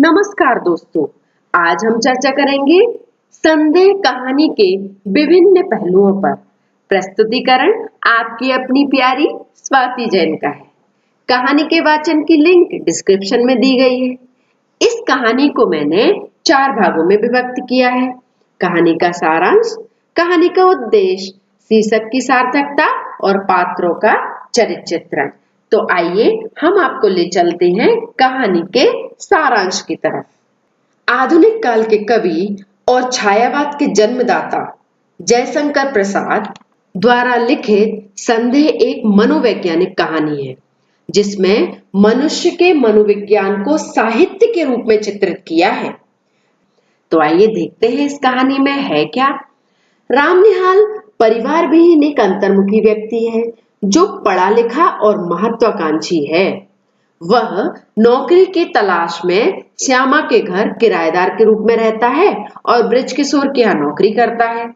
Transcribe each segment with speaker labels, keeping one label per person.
Speaker 1: नमस्कार दोस्तों, आज हम चर्चा करेंगे संदेह कहानी के विभिन्न पहलुओं पर। प्रस्तुतिकरण आपकी अपनी प्यारी स्वाति जैन का है। कहानी के वाचन की लिंक डिस्क्रिप्शन में दी गई है। इस कहानी को मैंने 4 भागों में विभक्त किया है। कहानी का सारांश, कहानी का उद्देश्य, शीर्षक की सार्थकता और पात्रों का चरित्र चित्रण। तो आइए हम आपको ले चलते हैं कहानी के सारांश की तरफ। आधुनिक काल के कवि और छायावाद के जन्मदाता जयशंकर प्रसाद द्वारा लिखित संदेह एक मनोवैज्ञानिक कहानी है, जिसमें मनुष्य के मनोविज्ञान को साहित्य के रूप में चित्रित किया है। तो आइए देखते हैं इस कहानी में है क्या। रामनिहाल परिवार विहीन एक अंतर्मुखी व्यक्ति है जो पढ़ा लिखा और महत्वाकांक्षी है। वह नौकरी की तलाश में श्यामा के घर किराएदार के रूप में रहता है और बृजकिशोर के यहाँ नौकरी करता है।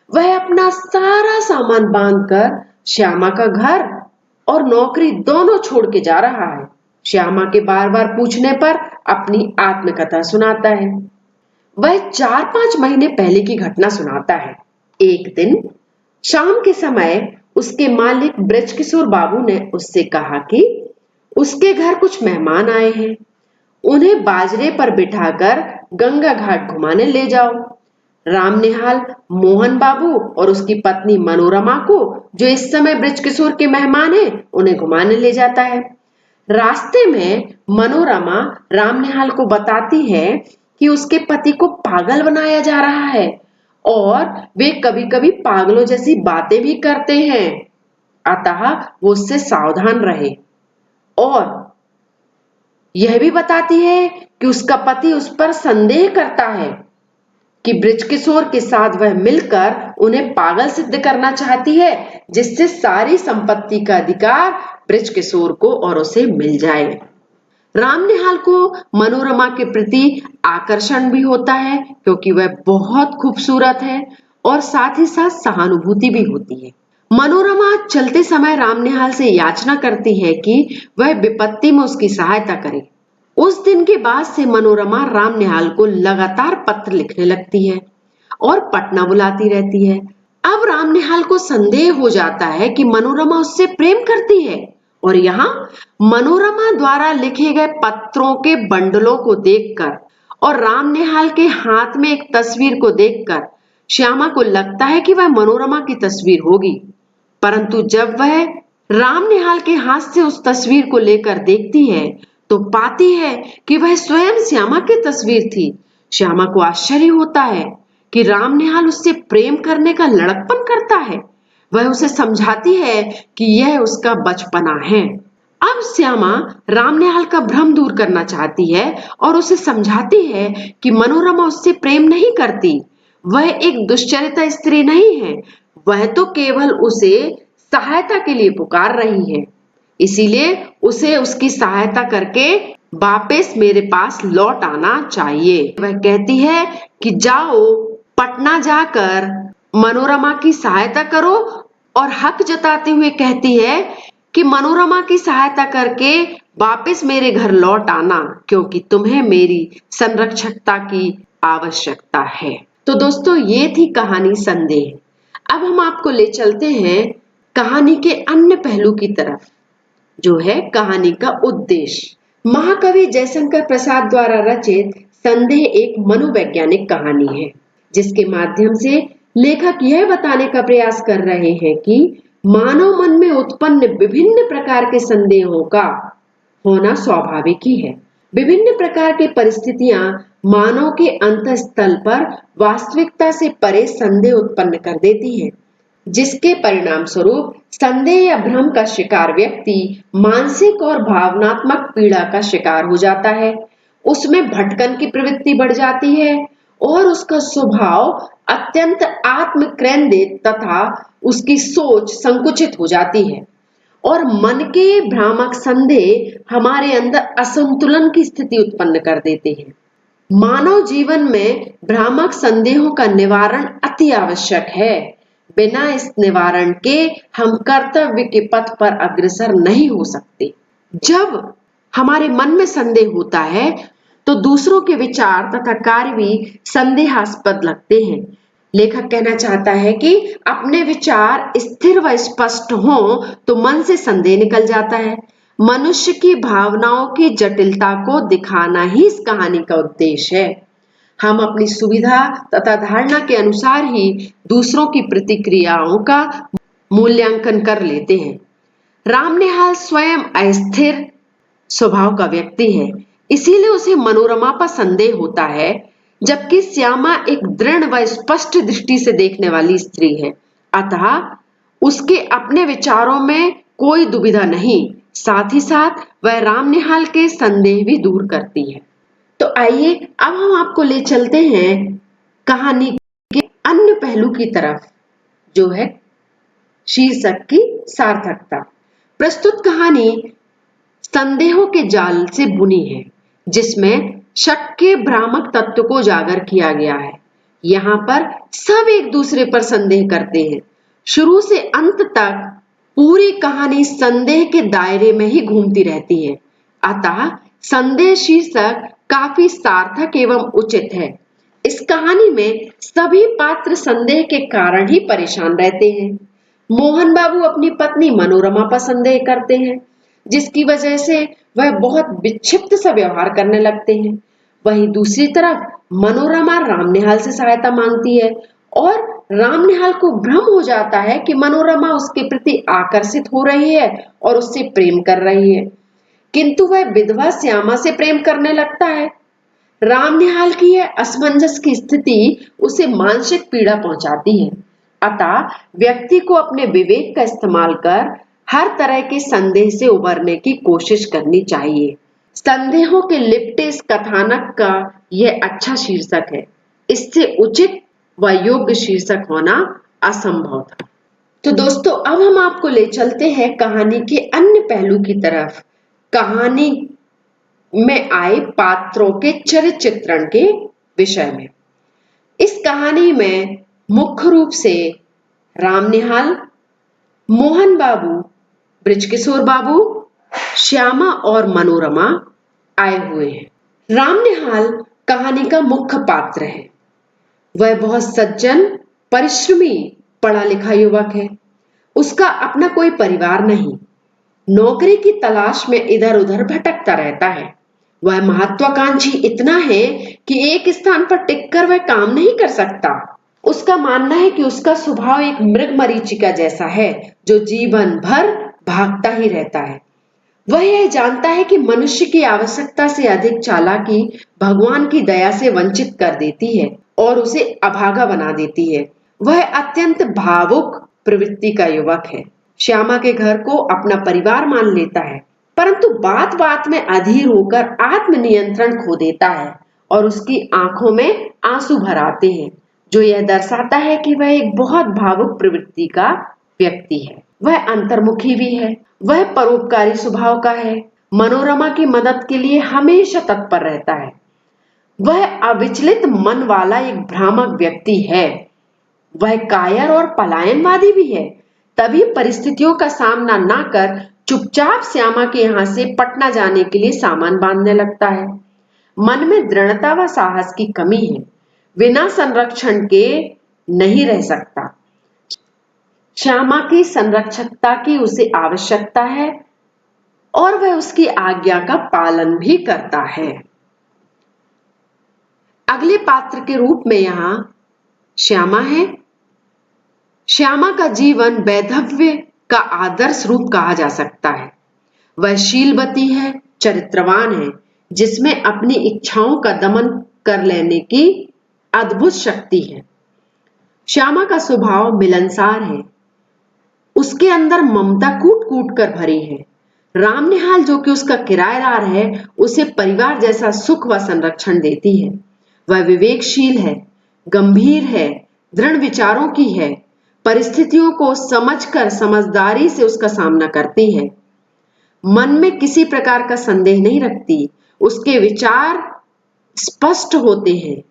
Speaker 1: वह अपना सारा सामान बांधकर श्यामा का घर और नौकरी दोनों छोड़ के जा रहा है। श्यामा के बार बार पूछने पर अपनी आत्मकथा सुनाता है। वह 4-5 महीने पहले की घटना सुनाता है। एक दिन शाम के समय उसके मालिक बृजकिशोर बाबू ने उससे कहा कि उसके घर कुछ मेहमान आए हैं, उन्हें बाजरे पर बिठाकर गंगा घाट घुमाने ले जाओ। रामनिहाल मोहन बाबू और उसकी पत्नी मनोरमा को, जो इस समय बृजकिशोर के मेहमान हैं, उन्हें घुमाने ले जाता है। रास्ते में मनोरमा रामनिहाल को बताती है कि उसके पति को पागल बनाया जा रहा है और वे कभी-कभी पागलों जैसी बातें भी करते हैं, अतः वो उससे सावधान रहे। और यह भी बताती है कि उसका पति उस पर संदेह करता है कि बृजकिशोर के साथ वह मिलकर उन्हें पागल सिद्ध करना चाहती है, जिससे सारी संपत्ति का अधिकार बृजकिशोर को और उसे मिल जाए। रामनिहाल को मनोरमा के प्रति आकर्षण भी होता है, क्योंकि वह बहुत खूबसूरत है और साथ ही साथ सहानुभूति भी होती है। मनोरमा चलते समय रामनिहाल से याचना करती है कि वह विपत्ति में उसकी सहायता करे। उस दिन के बाद से मनोरमा रामनिहाल को लगातार पत्र लिखने लगती है और पटना बुलाती रहती है। अब रामनिहाल को संदेह हो जाता है कि मनोरमा उससे प्रेम करती है, और यहाँ मनोरमा द्वारा लिखे गए पत्रों के बंडलों को देखकर और रामनिहाल के हाथ में एक तस्वीर को देखकर श्यामा को लगता है कि वह मनोरमा की तस्वीर होगी। परंतु जब वह रामनिहाल के हाथ से उस तस्वीर को लेकर देखती है तो पाती है कि वह स्वयं श्यामा की तस्वीर थी। श्यामा को आश्चर्य होता है कि रामनिहाल उससे प्रेम करने का लड़कपन करता है। वह उसे समझाती है कि यह उसका बचपना है। अब श्यामा रामनिहाल का भ्रम दूर करना चाहती है और उसे समझाती है कि मनोरमा उससे प्रेम नहीं करती, वह एक दुश्चरिता स्त्री नहीं है, वह तो केवल उसे सहायता के लिए पुकार रही है, इसीलिए उसे उसकी सहायता करके वापस मेरे पास लौट आना चाहिए। वह कहती है कि जाओ पटना जाकर मनोरमा की सहायता करो, और हक जताते हुए कहती है कि मनोरमा की सहायता करके वापस मेरे घर लौट आना, क्योंकि तुम्हें मेरी संरक्षकता की आवश्यकता है। तो दोस्तों, ये थी कहानी संदेह। अब हम आपको ले चलते हैं कहानी के अन्य पहलू की तरफ, जो है कहानी का उद्देश्य। महाकवि जयशंकर प्रसाद द्वारा रचित संदेह एक मनोवैज्ञानिक कहानी है, जिसके माध्यम से लेखक यह बताने का प्रयास कर रहे हैं कि मानव मन में उत्पन्न विभिन्न प्रकार के संदेहों का होना स्वाभाविक ही है। विभिन्न प्रकार की परिस्थितियां मानव के अंतःस्थल पर वास्तविकता से परे संदेह उत्पन्न कर देती हैं, जिसके परिणाम स्वरूप संदेह या भ्रम का शिकार व्यक्ति मानसिक और भावनात्मक पीड़ा का शिकार हो जाता है। उसमें भटकन की प्रवृत्ति बढ़ जाती है और उसका स्वभाव अत्यंत आत्मकेंद्रित तथा उसकी सोच संकुचित हो जाती है, और मन के भ्रामक संदेह हमारे अंदर असंतुलन की स्थिति उत्पन्न कर देते हैं। मानव जीवन में भ्रामक संदेहों का निवारण अति आवश्यक है। बिना इस निवारण के हम कर्तव्य के पथ पर अग्रसर नहीं हो सकते। जब हमारे मन में संदेह होता है तो दूसरों के विचार तथा कार्य भी संदेहास्पद लगते हैं। लेखक कहना चाहता है कि अपने विचार स्थिर व स्पष्ट हों तो मन से संदेह निकल जाता है। मनुष्य की भावनाओं की जटिलता को दिखाना ही इस कहानी का उद्देश्य है। हम अपनी सुविधा तथा धारणा के अनुसार ही दूसरों की प्रतिक्रियाओं का मूल्यांकन कर लेते हैं। रामनिहाल स्वयं अस्थिर स्वभाव का व्यक्ति है, इसीलिए उसे मनोरमा पर संदेह होता है, जबकि श्यामा एक दृढ़ व स्पष्ट दृष्टि से देखने वाली स्त्री है। अतः उसके अपने विचारों में कोई दुविधा नहीं, साथ ही साथ वह रामनिहाल के संदेह भी दूर करती है। तो आइए अब हम आपको ले चलते हैं कहानी के अन्य पहलू की तरफ, जो है शीर्षक की सार्थकता। प्रस्तुत कहानी संदेहों के जाल से बुनी है, जिसमें शक के भ्रामक तत्व को उजागर किया गया है। यहाँ पर सब एक दूसरे पर संदेह करते हैं। शुरू से अंत तक पूरी कहानी संदेह के दायरे में ही घूमती रहती है। अतः संदेह शीर्षक काफी सार्थक एवं उचित है। इस कहानी में सभी पात्र संदेह के कारण ही परेशान रहते हैं। मोहन बाबू अपनी पत्नी मनोरमा पर संदेह करते हैं, जिसकी वजह से वह बहुत विक्षिप्त सा व्यवहार करने लगते हैं। वहीं दूसरी तरफ मनोरमा रामनिहाल से सहायता मांगती है और रामनिहाल को भ्रम हो जाता है कि मनोरमा उसके प्रति आकर्षित हो रही है और उससे प्रेम कर रही है, किंतु वह विधवा श्यामा से प्रेम करने लगता है। रामनिहाल की यह असमंजस की स्थिति उसे मानसिक पीड़ा पहुंचाती है। अतः व्यक्ति को अपने विवेक का इस्तेमाल कर हर तरह के संदेह से उबरने की कोशिश करनी चाहिए। संदेहों के लिपटे इस कथानक का यह अच्छा शीर्षक है। इससे उचित व योग्य शीर्षक होना असंभव था। तो दोस्तों, अब हम आपको ले चलते हैं कहानी के अन्य पहलू की तरफ, कहानी में आए पात्रों के चरित्र चित्रण के विषय में। इस कहानी में मुख्य रूप से रामनिहाल, मोहन बाबू, बृजकिशोर बाबू, श्यामा और मनोरमा आए हुए हैं। रामनिहाल कहानी का मुख्य पात्र है। वह बहुत सज्जन, परिश्रमी, पढ़ा लिखा युवक है। उसका अपना कोई परिवार नहीं, नौकरी की तलाश में इधर उधर भटकता रहता है। वह महत्वाकांक्षी इतना है कि एक स्थान पर टिककर वह काम नहीं कर सकता। उसका मानना है कि उसका स्वभाव एक मृग मरीचिका जैसा है, जो जीवन भर भागता ही रहता है। वह यह जानता है कि मनुष्य की आवश्यकता से अधिक चालाकी भगवान की दया से वंचित कर देती है और उसे अभागा बना देती है। वह अत्यंत भावुक प्रवृत्ति का युवक है। श्यामा के घर को अपना परिवार मान लेता है, परंतु बात बात में अधीर होकर आत्मनियंत्रण खो देता है और उसकी आंखों में आंसू भर आते हैं, जो यह दर्शाता है कि वह एक बहुत भावुक प्रवृत्ति का व्यक्ति है। वह अंतर्मुखी भी है। वह परोपकारी स्वभाव का है। मनोरमा की मदद के लिए हमेशा तत्पर रहता है। वह अविचलित मन वाला एक भ्रामक व्यक्ति है। वह कायर और पलायनवादी भी है। तभी परिस्थितियों का सामना न कर चुपचाप श्यामा के यहाँ से पटना जाने के लिए सामान बांधने लगता है। मन में दृढ़ता व साहस की कमी है। बिना संरक्षण के नहीं रह सकता। श्यामा की संरक्षकता की उसे आवश्यकता है और वह उसकी आज्ञा का पालन भी करता है। अगले पात्र के रूप में यहाँ श्यामा है। श्यामा का जीवन वैधव्य का आदर्श रूप कहा जा सकता है। वह शीलवती है, चरित्रवान है, जिसमें अपनी इच्छाओं का दमन कर लेने की अद्भुत शक्ति है। श्यामा का स्वभाव मिलनसार है। उसके अंदर ममता कूट कूट कर भरी है। रामनिहाल, जो कि उसका किराएदार है, उसे परिवार जैसा सुख व संरक्षण देती है। वह विवेकशील है, गंभीर है, दृढ़ विचारों की है, परिस्थितियों को समझकर समझदारी से उसका सामना करती है। मन में किसी प्रकार का संदेह नहीं रखती। उसके विचार स्पष्ट होते हैं।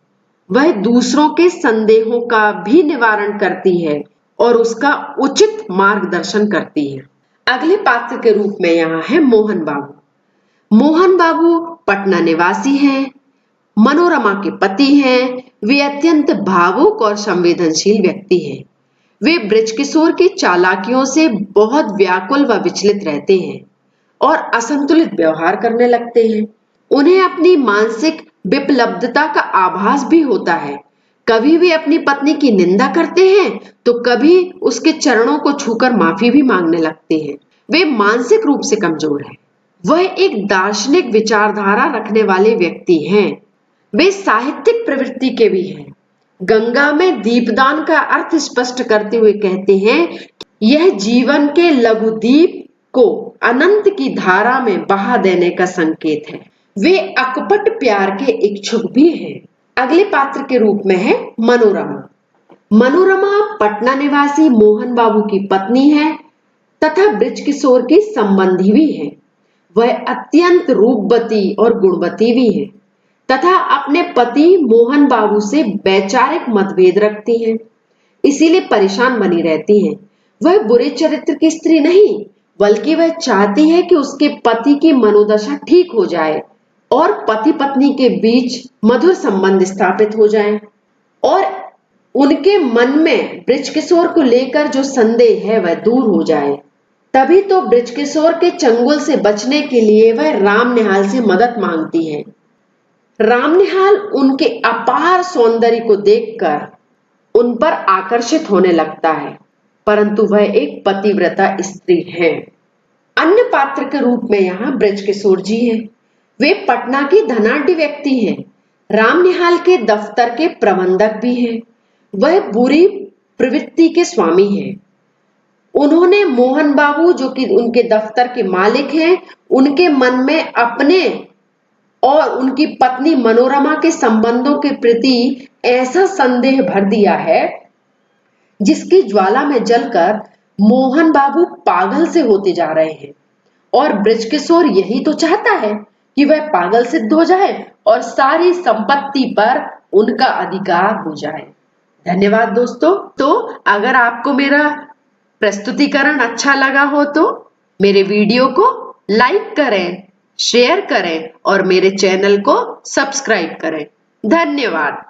Speaker 1: वह दूसरों के संदेहों का भी निवारण करती है और उसका उचित मार्गदर्शन करती है। अगले पात्र के रूप में यहाँ है मोहन बाबू। मोहन बाबू पटना निवासी हैं। मनोरमा के पति हैं, वे अत्यंत भावुक और संवेदनशील व्यक्ति हैं। वे बृजकिशोर की चालाकियों से बहुत व्याकुल व विचलित रहते हैं और असंतुलित व्यवहार करने लगते हैं। उन्हें अपनी मानसिक विपलब्धता का आभास भी होता है। कभी वे अपनी पत्नी की निंदा करते हैं तो कभी उसके चरणों को छूकर माफी भी मांगने लगते हैं। वे मानसिक रूप से कमजोर हैं। वह एक दार्शनिक विचारधारा रखने वाले व्यक्ति हैं। वे साहित्यिक प्रवृत्ति के भी हैं। गंगा में दीपदान का अर्थ स्पष्ट करते हुए कहते हैं कि यह जीवन के लघु दीप को अनंत की धारा में बहा देने का संकेत है। वे अकपट प्यार के इच्छुक भी हैं। अगले पात्र के रूप में है मनोरमा। मनोरमा पटना निवासी मोहन बाबू की पत्नी है तथा बृजकिशोर की संबंधी भी है। वह अत्यंत रूपवती और गुणवती भी है तथा अपने पति मोहन बाबू से वैचारिक मतभेद रखती हैं, इसीलिए परेशान बनी रहती हैं। वह बुरे चरित्र की स्त्री नहीं, बल्कि वह चाहती है कि उसके पति की मनोदशा ठीक हो जाए और पति पत्नी के बीच मधुर संबंध स्थापित हो जाए और उनके मन में बृजकिशोर को लेकर जो संदेह है वह दूर हो जाए। तभी तो बृजकिशोर के चंगुल से बचने के लिए वह रामनिहाल से मदद मांगती है। रामनिहाल उनके अपार सौंदर्य को देखकर उन पर आकर्षित होने लगता है, परंतु वह एक पतिव्रता स्त्री है। अन्य पात्र के रूप में यहाँ बृजकिशोर जी हैं। वे पटना की धनाढ्य व्यक्ति हैं। रामनिहाल के दफ्तर के प्रबंधक भी हैं। वह बुरी प्रवृत्ति के स्वामी हैं। उन्होंने मोहन बाबू जो कि उनके दफ्तर के मालिक हैं, उनके मन में अपने और उनकी पत्नी मनोरमा के संबंधों के प्रति ऐसा संदेह भर दिया है जिसकी ज्वाला में जलकर मोहन बाबू पागल से होते जा रहे हैं और बृजकिशोर यही तो चाहता है कि वह पागल सिद्ध हो जाए और सारी संपत्ति पर उनका अधिकार हो जाए। धन्यवाद दोस्तों। तो अगर आपको मेरा प्रस्तुतिकरण अच्छा लगा हो तो मेरे वीडियो को लाइक करें, शेयर करें और मेरे चैनल को सब्सक्राइब करें। धन्यवाद।